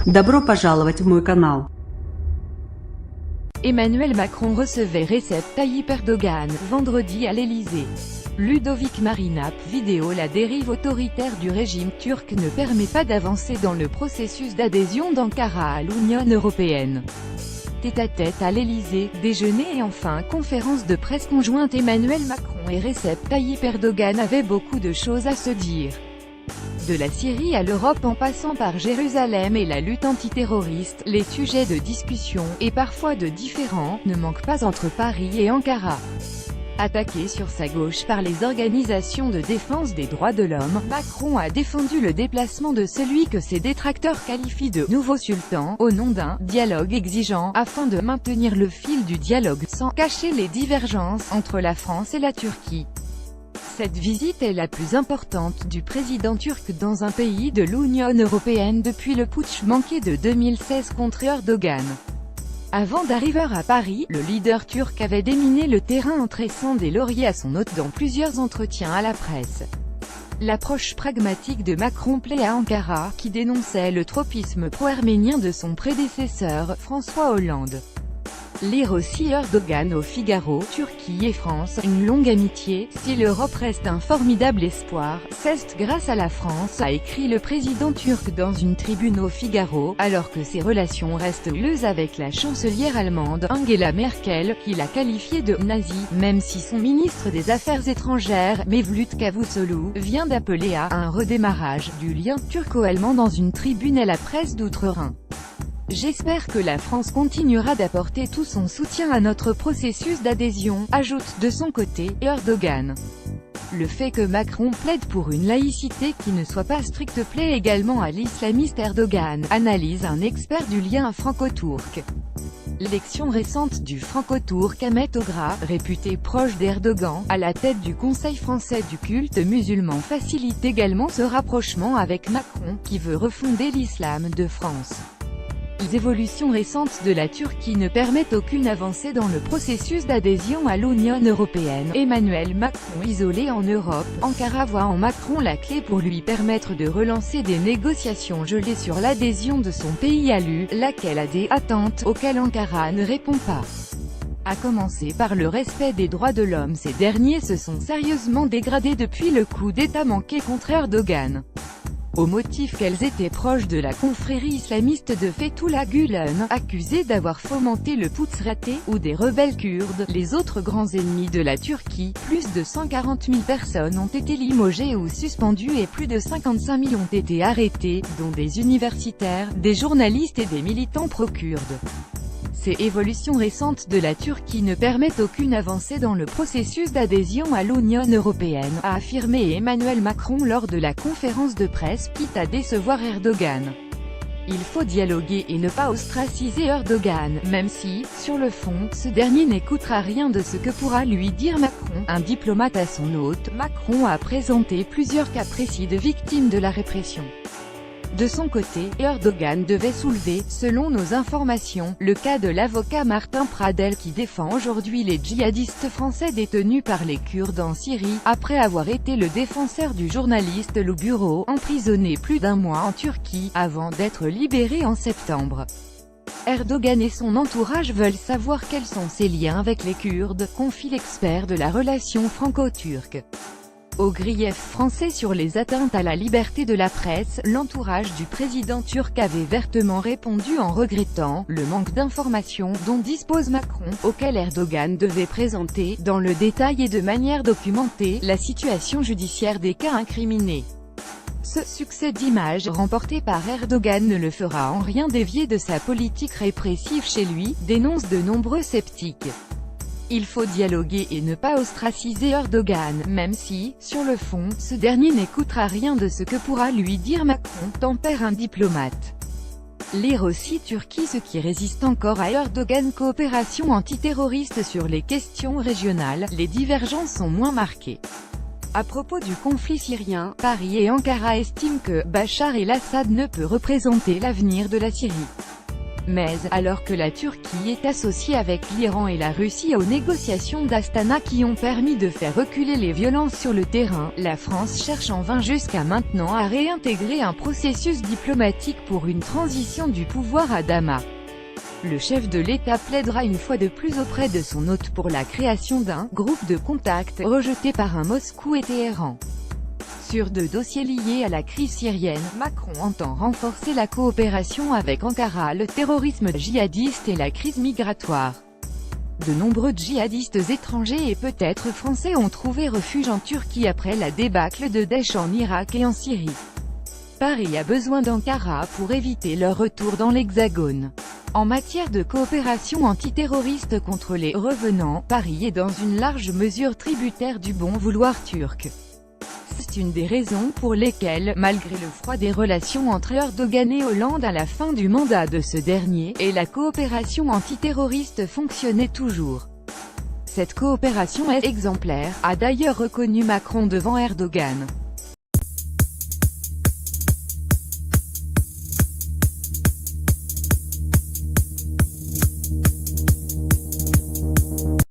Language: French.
Добро пожаловать в мой канал. Emmanuel Macron recevait Recep Tayyip Erdogan, vendredi à l'Elysée. Ludovic Marinap vidéo. La dérive autoritaire du régime turc ne permet pas d'avancer dans le processus d'adhésion d'Ankara à l'Union européenne. Tête-à-tête à l'Elysée, déjeuner et enfin conférence de presse conjointe. Emmanuel Macron et Recep Tayyip Erdogan avaient beaucoup de choses à se dire. De la Syrie à l'Europe en passant par Jérusalem et la lutte antiterroriste, les sujets de discussion, et parfois de différends, ne manquent pas entre Paris et Ankara. Attaqué sur sa gauche par les organisations de défense des droits de l'homme, Macron a défendu le déplacement de celui que ses détracteurs qualifient de « nouveau sultan » au nom d'un « dialogue exigeant » afin de maintenir le fil du dialogue, sans cacher les divergences entre la France et la Turquie. Cette visite est la plus importante du président turc dans un pays de l'Union européenne depuis le putsch manqué de 2016 contre Erdogan. Avant d'arriver à Paris, le leader turc avait déminé le terrain en tressant des lauriers à son hôte dans plusieurs entretiens à la presse. L'approche pragmatique de Macron plaît à Ankara, qui dénonçait le tropisme pro-arménien de son prédécesseur, François Hollande. Lire aussi Erdogan au Figaro, Turquie et France, une longue amitié, si l'Europe reste un formidable espoir, c'est grâce à la France, a écrit le président turc dans une tribune au Figaro, alors que ses relations restent houleuses avec la chancelière allemande, Angela Merkel, qui l'a qualifiée de « nazi », même si son ministre des Affaires étrangères, Mevlut Cavusoglu, vient d'appeler à un redémarrage du lien turco-allemand dans une tribune à la presse d'Outre-Rhin. J'espère que la France continuera d'apporter tout son soutien à notre processus d'adhésion, ajoute, de son côté, Erdogan. Le fait que Macron plaide pour une laïcité qui ne soit pas stricte plaît également à l'islamiste Erdogan, analyse un expert du lien franco-turc. L'élection récente du franco-turc Ahmet Ogra, réputé proche d'Erdogan, à la tête du Conseil français du culte musulman facilite également ce rapprochement avec Macron, qui veut refonder l'islam de France. Les évolutions récentes de la Turquie ne permettent aucune avancée dans le processus d'adhésion à l'Union européenne. Emmanuel Macron isolé en Europe, Ankara voit en Macron la clé pour lui permettre de relancer des négociations gelées sur l'adhésion de son pays à l'UE, laquelle a des attentes auxquelles Ankara ne répond pas. À commencer par le respect des droits de l'homme, ces derniers se sont sérieusement dégradés depuis le coup d'État manqué contre Erdogan. Au motif qu'elles étaient proches de la confrérie islamiste de Fethullah Gülen, accusée d'avoir fomenté le putsch raté, ou des rebelles kurdes, les autres grands ennemis de la Turquie. Plus de 140 000 personnes ont été limogées ou suspendues et plus de 55 000 ont été arrêtées, dont des universitaires, des journalistes et des militants pro-kurdes. Ces évolutions récentes de la Turquie ne permettent aucune avancée dans le processus d'adhésion à l'Union européenne, a affirmé Emmanuel Macron lors de la conférence de presse, quitte à décevoir Erdogan. Il faut dialoguer et ne pas ostraciser Erdogan, même si, sur le fond, ce dernier n'écoutera rien de ce que pourra lui dire Macron. Un diplomate à son hôte, Macron a présenté plusieurs cas précis de victimes de la répression. De son côté, Erdogan devait soulever, selon nos informations, le cas de l'avocat Martin Pradel qui défend aujourd'hui les djihadistes français détenus par les Kurdes en Syrie, après avoir été le défenseur du journaliste Lou Bureau, emprisonné plus d'1 mois en Turquie, avant d'être libéré en septembre. Erdogan et son entourage veulent savoir quels sont ses liens avec les Kurdes, confie l'expert de la relation franco-turque. Au grief français sur les atteintes à la liberté de la presse, l'entourage du président turc avait vertement répondu en regrettant le manque d'informations dont dispose Macron, auquel Erdogan devait présenter, dans le détail et de manière documentée, la situation judiciaire des cas incriminés. Ce succès d'image remporté par Erdogan ne le fera en rien dévier de sa politique répressive chez lui, dénoncent de nombreux sceptiques. Il faut dialoguer et ne pas ostraciser Erdogan, même si, sur le fond, ce dernier n'écoutera rien de ce que pourra lui dire Macron, tempère un diplomate. Lire aussi Turquie. Ce qui résiste encore à Erdogan. Coopération antiterroriste. Sur les questions régionales, les divergences sont moins marquées. À propos du conflit syrien, Paris et Ankara estiment que Bachar el-Assad ne peut représenter l'avenir de la Syrie. Mais, alors que la Turquie est associée avec l'Iran et la Russie aux négociations d'Astana qui ont permis de faire reculer les violences sur le terrain, la France cherche en vain jusqu'à maintenant à réintégrer un processus diplomatique pour une transition du pouvoir à Damas. Le chef de l'État plaidera une fois de plus auprès de son hôte pour la création d'un « groupe de contact » rejeté par Moscou et Téhéran. Sur deux dossiers liés à la crise syrienne, Macron entend renforcer la coopération avec Ankara, le terrorisme djihadiste et la crise migratoire. De nombreux djihadistes étrangers et peut-être français ont trouvé refuge en Turquie après la débâcle de Daesh en Irak et en Syrie. Paris a besoin d'Ankara pour éviter leur retour dans l'Hexagone. En matière de coopération antiterroriste contre les « revenants », Paris est dans une large mesure tributaire du bon vouloir turc. C'est une des raisons pour lesquelles, malgré le froid des relations entre Erdogan et Hollande à la fin du mandat de ce dernier, et la coopération antiterroriste fonctionnait toujours. Cette coopération est exemplaire, a d'ailleurs reconnu Macron devant Erdogan.